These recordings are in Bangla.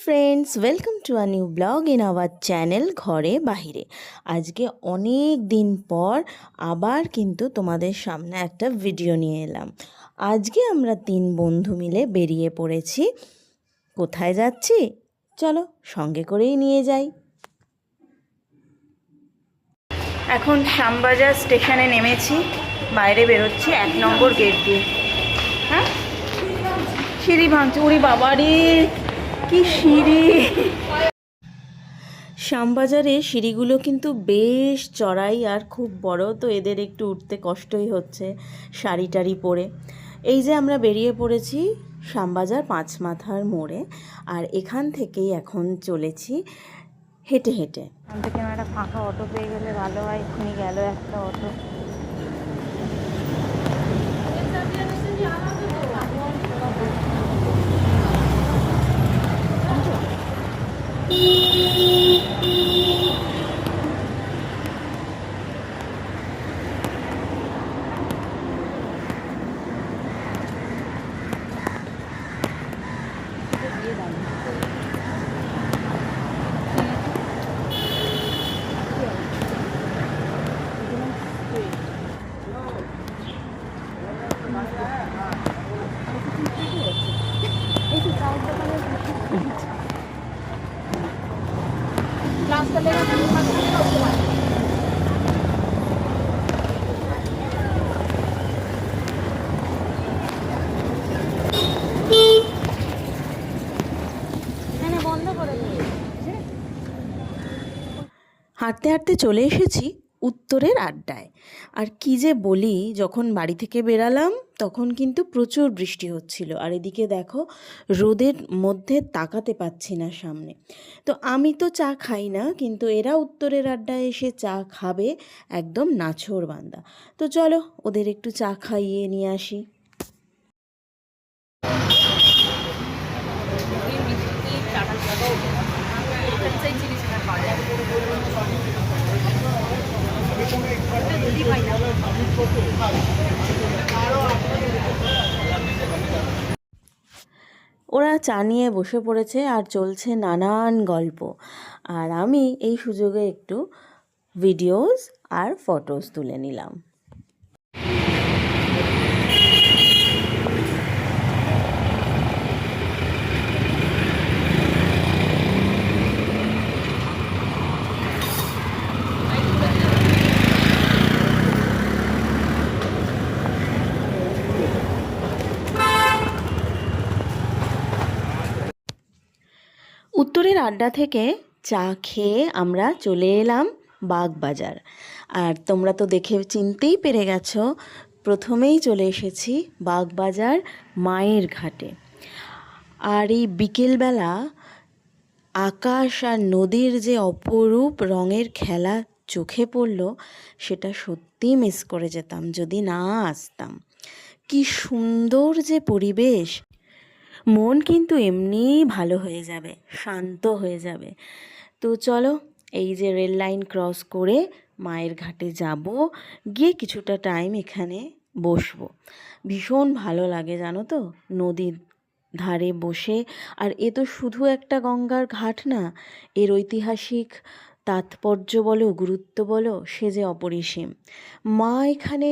Friends, welcome to a new blog in our channel ঘরে বাহিরে। আজকে অনেক দিন পর আবার কিন্তু তোমাদের সামনে একটা ভিডিও নিয়ে এলাম। আজকে আমরা 3 বন্ধু মিলে বেরিয়ে পড়েছি। কোথায় যাচ্ছি চলো সঙ্গে করেই নিয়ে যাই। এখন শ্যামবাজার স্টেশনে নেমেছি, বাইরে বেরোচ্ছি 1 নম্বর গেট দিয়ে। হ্যাঁ, সিঁড়ি ভাঙছে, ওরে বাবারে কি সিঁড়ি! শ্যামবাজারে সিঁড়িগুলো কিন্তু বেশ চড়াই আর খুব বড়, তো এদের একটু উঠতে কষ্টই হচ্ছে শাড়ি টাড়ি পরে। এই যে আমরা বেরিয়ে পড়েছি শ্যামবাজার 5 মাথার মোড়ে, আর এখান থেকেই এখন চলেছি হেঁটে হেঁটে। এখান থেকে একটা ফাঁকা অটো পেয়ে গেলে ভালো হয়, এক্ষুনি গেল একটা অটো। হাঁটতে হাঁটতে চলে এসেছি উত্তরের আড্ডায়। আর কি যে বলি, যখন বাড়ি থেকে বেরালাম তখন কিন্তু প্রচুর বৃষ্টি হচ্ছিল, আর এদিকে দেখো রোদের মধ্যে তাকাতে পাচ্ছি না সামনে। তো আমি তো চা খাই না, কিন্তু এরা উত্তরের আড্ডায় এসে চা খাবে, একদম নাছোড়বান্দা। তো চলো ওদের একটু চা খাইয়ে নিয়ে আসি। ওরা চা নিয়ে বসে পড়েছে আর চলছে নানান গল্প, আর আমি এই সুযোগে একটু ভিডিওস আর ফটোস তুলে নিলাম। উত্তরের আড্ডা থেকে চা খেয়ে আমরা চলে এলাম বাগবাজার। আর তোমরা তো দেখে চিনতেই পেরে গেছো, প্রথমেই চলে এসেছি বাগবাজার মায়ের ঘাটে। আর এই বিকেলবেলা আকাশ আর নদীর যে অপরূপ রঙের খেলা চোখে পড়ল, সেটা সত্যিই মিস করে যেতাম যদি না আসতাম। কি সুন্দর যে পরিবেশ, মন কিন্তু এমনিই ভালো হয়ে যাবে, শান্ত হয়ে যাবে। তো চলো, এই যে রেল লাইন ক্রস করে মায়ের ঘাটে যাব, গিয়ে কিছুটা টাইম এখানে বসবো। ভীষণ ভালো লাগে জানো তো, নদীর ধারে বসে। আর এ তো শুধু একটা গঙ্গার ঘাট না, এর ঐতিহাসিক তাৎপর্য বলো, গুরুত্ব বলো, সে যে অপরিসীম। মা এখানে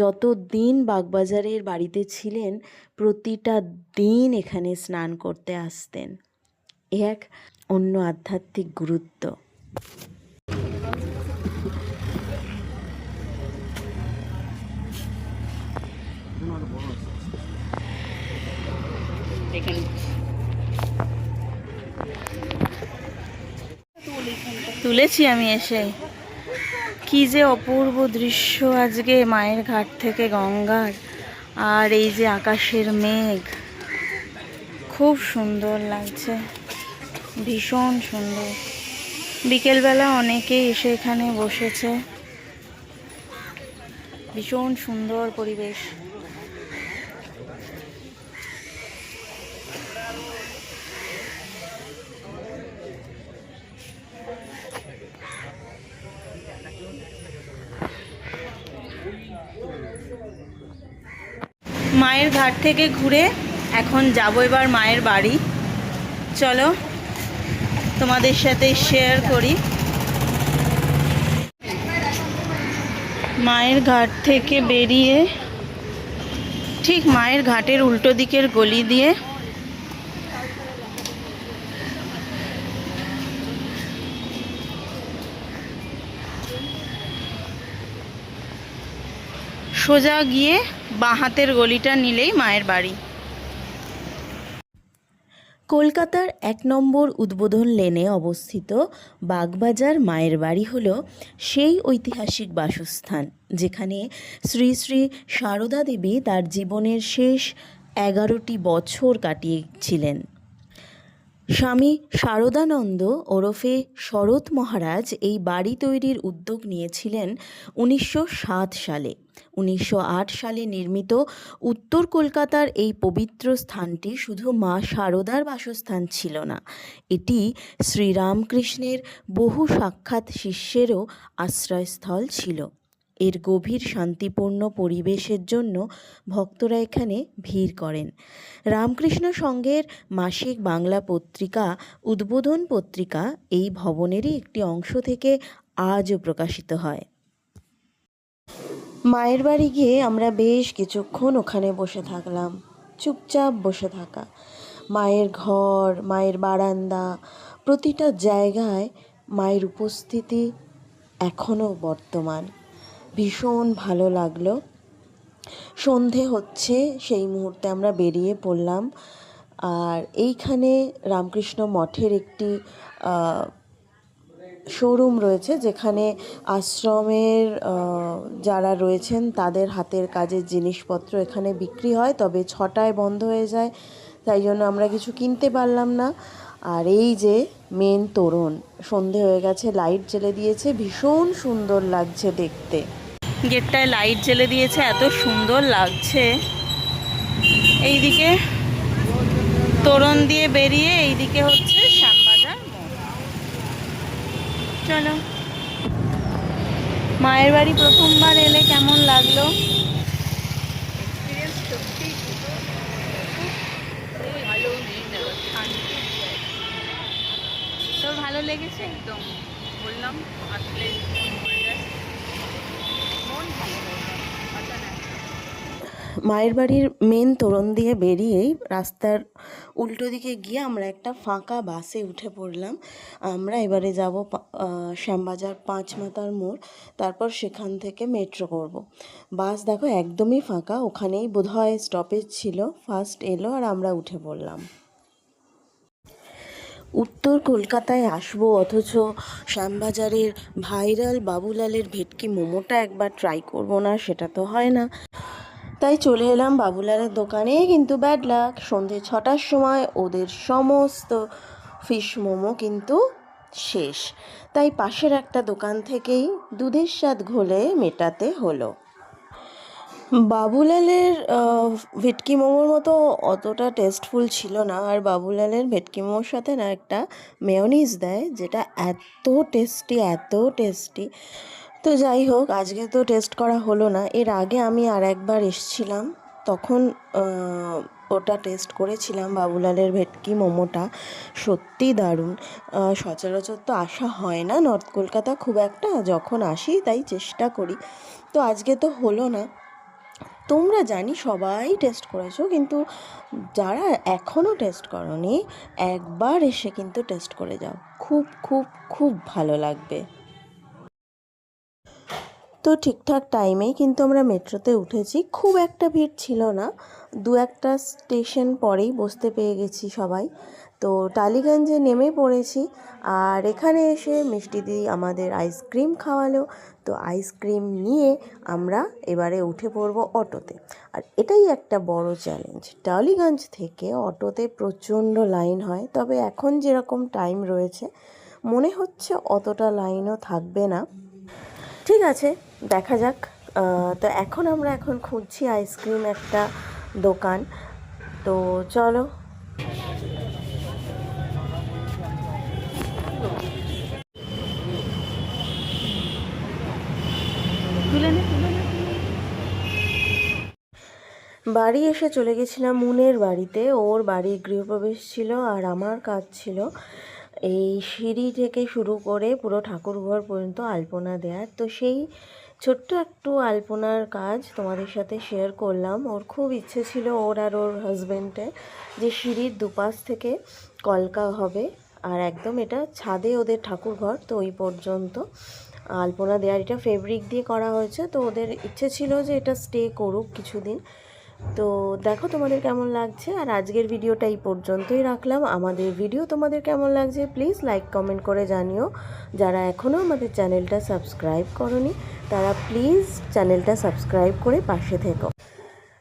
যত দিন বাগবাজারের বাড়িতে ছিলেন, প্রতিটা দিন এখানে স্নান করতে আসতেন। এক অন্য আধ্যাত্মিক গুরুত্ব। তুলেছি আমি এসে। কি যে অপূর্ব দৃশ্য আজকে মায়ের ঘাট থেকে গঙ্গার, আর এই যে আকাশের মেঘ, খুব সুন্দর লাগছে, ভীষণ সুন্দর। বিকেলবেলা অনেকেই এসে এখানে বসেছে, ভীষণ সুন্দর পরিবেশ। মায়ের ঘাট থেকে ঘুরে এখন যাবো এবার মায়ের বাড়ি। চলো তোমাদের সাথে শেয়ার করি। মায়ের ঘাট থেকে বেরিয়ে ঠিক মায়ের ঘাটের উল্টো দিকের গলি দিয়ে সোজা গিয়ে বাঁ হাতের গলিটা নিলেই মায়ের বাড়ি। কলকাতার ১ নম্বর উদ্বোধন লেনে অবস্থিত বাগবাজার মায়ের বাড়ি হলো সেই ঐতিহাসিক বাসস্থান যেখানে শ্রী শ্রী সারদা দেবী তার জীবনের শেষ ১১টি বছর কাটিয়েছিলেন। স্বামী শারদানন্দ ওরফে শরৎ মহারাজ এই বাড়ি তৈরির উদ্যোগ নিয়েছিলেন ১৯০৭ সালে। ১৯০৮ সালে নির্মিত উত্তর কলকাতার এই পবিত্র স্থানটি শুধু মা শারদার বাসস্থান ছিল না, এটি শ্রীরামকৃষ্ণের বহু সাক্ষাৎ শিষ্যেরও আশ্রয়স্থল ছিল। এর গভীর শান্তিপূর্ণ পরিবেশের জন্য ভক্তরা এখানে ভিড় করেন। রামকৃষ্ণ সংঘের মাসিক বাংলা পত্রিকা উদ্বোধন পত্রিকা এই ভবনেরই একটি অংশ থেকে আজও প্রকাশিত হয়। মায়ের বাড়ি গিয়ে আমরা বেশ কিছুক্ষণ ওখানে বসে থাকলাম। চুপচাপ বসে থাকা, মায়ের ঘর, মায়ের বারান্দা, প্রতিটা জায়গায় মায়ের উপস্থিতি এখনও বর্তমান। ভীষণ ভালো লাগলো। সন্ধে হচ্ছে, সেই মুহূর্তে আমরা বেরিয়ে পড়লাম। আর এইখানে রামকৃষ্ণ মঠের একটি শোরুম রয়েছে যেখানে আশ্রমের যারা রয়েছেন তাদের হাতের কাজের জিনিসপত্র এখানে বিক্রি হয়, তবে ৬টায় বন্ধ হয়ে যায়, তাই জন্য আমরা কিছু কিনতে পারলাম না। আর এই যে মেন তোরণ, সন্ধে হয়ে গেছে, লাইট জ্বেলে দিয়েছে, ভীষণ সুন্দর লাগছে দেখতে। গেটটায় লাইট জ্বেলে দিয়েছে, এত সুন্দর লাগছে। এইদিকে তোরণ দিয়ে বেরিয়ে এইদিকে হচ্ছে শ্যামবাজার মোড়। চলো, মায়ের বাড়ি প্রথমবার এলে কেমন লাগলো? তোর ভালো লেগেছে? একদম বললাম আসলে মায়ের বাড়ির মেন তোরণ দিয়ে বেরিয়েই রাস্তার উল্টো দিকে গিয়ে আমরা একটা ফাঁকা বাসে উঠে পড়লাম। আমরা এবারে যাব শ্যামবাজার ৫ মাথার মোড়, তারপর সেখান থেকে মেট্রো করব। বাস দেখো একদমই ফাঁকা, ওখানেই বোধহয় স্টপেজ ছিল, ফার্স্ট এলো আর আমরা উঠে পড়লাম। উত্তর কলকাতায় আসবো অথচ শ্যামবাজারের ভাইরাল বাবুলালের ভেটকি মোমোটা একবার ট্রাই করবো না, সেটা তো হয় না। তাই চলে এলাম বাবুলালের দোকানে, কিন্তু ব্যাড লাক, সন্ধে ৬টার সময় ওদের সমস্ত ফিশ মোমো কিন্তু শেষ। তাই পাশের একটা দোকান থেকেই দুধের স্বাদ ঘোলে মেটাতে হলো। বাবুলালের ভেটকি মোমোর মতো অতটা টেস্টফুল ছিল না, আর বাবুলালের ভেটকি মোমোর সাথে না একটা মেয়োনিজ দেয় যেটা এত টেস্টি। তো যাই হোক, আজকে তো টেস্ট করা হলো না। এর আগে আমি আর একবার এসেছিলাম, তখন ওটা টেস্ট করেছিলাম বাবুলালের ভেটকি মোমোটা, সত্যি দারুণ। সচরাচর তো আসা হয় না নর্থ কলকাতা খুব একটা, যখন আসি তাই চেষ্টা করি। তো আজকে তো হলো না। তোমরা জানি সবাই টেস্ট করেছো, কিন্তু যারা এখনও টেস্ট করোনি একবার এসে কিন্তু টেস্ট করে যাও, খুব খুব খুব ভালো লাগবে। তো ঠিকঠাক টাইমেই কিন্তু আমরা মেট্রোতে উঠেছি, খুব একটা ভিড় ছিল না, ২-১টা স্টেশন পরেই বসতে পেয়ে গেছি সবাই। তো টালিগঞ্জে নেমে পড়েছি, আর এখানে এসে মিষ্টি দিদি আমাদের আইসক্রিম খাওয়ালো। তো আইসক্রিম নিয়ে আমরা এবারে উঠে পড়বো অটোতে। আর এটাই একটা বড় চ্যালেঞ্জ, টালিগঞ্জ থেকে অটোতে প্রচণ্ড লাইন হয়, তবে এখন যেরকম টাইম রয়েছে মনে হচ্ছে অতটা লাইনও থাকবে না। ঠিক আছে, দেখা যাক। তো আমরা খুঁজছি আইসক্রিম একটা দোকান। তো চলো, বাড়ি এসে চলে গেছিলাম মুনের বাড়িতে, ওর বাড়ির গৃহপ্রবেশ ছিল আর আমার কাজ ছিল। এই সিঁড়ি থেকে শুরু করে পুরো ঠাকুরঘর পর্যন্ত আলপনা দেওয়ার। তো সেই ছোট্ট একটু আলপনার কাজ তোমাদের সাথে শেয়ার করলাম। ওর খুব ইচ্ছে ছিল, ওর আর ওর হাজব্যান্ডের, যে সিঁড়ির দুপাশ থেকে কলকা হবে আর একদম এটা ছাদে ওদের ঠাকুরঘর, তো ওই পর্যন্ত আলপনা দেওয়ার। এটা ফেব্রিক দিয়ে করা হয়েছে, তো ওদের ইচ্ছে ছিল যে এটা স্টে করুক কিছুদিন। তো দেখো তোমাদের কেমন লাগছে। আর আজকের ভিডিওটা এই পর্যন্তই রাখলাম। আমাদের ভিডিও তোমাদের কেমন লাগছে প্লিজ লাইক কমেন্ট করে জানিও। যারা এখনও আমাদের চ্যানেলটা সাবস্ক্রাইব করনি তারা প্লিজ চ্যানেলটা সাবস্ক্রাইব করে পাশে থেকো।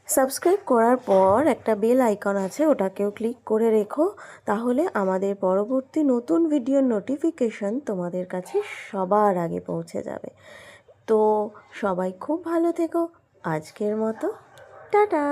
সাবস্ক্রাইব করার পর একটা বেল আইকন আছে, ওটাকেও ক্লিক করে রেখো, তাহলে আমাদের পরবর্তী নতুন ভিডিওর নোটিফিকেশন তোমাদের কাছে সবার আগে পৌঁছে যাবে। তো সবাই খুব ভালো থেকো। আজকের মতো টাটা।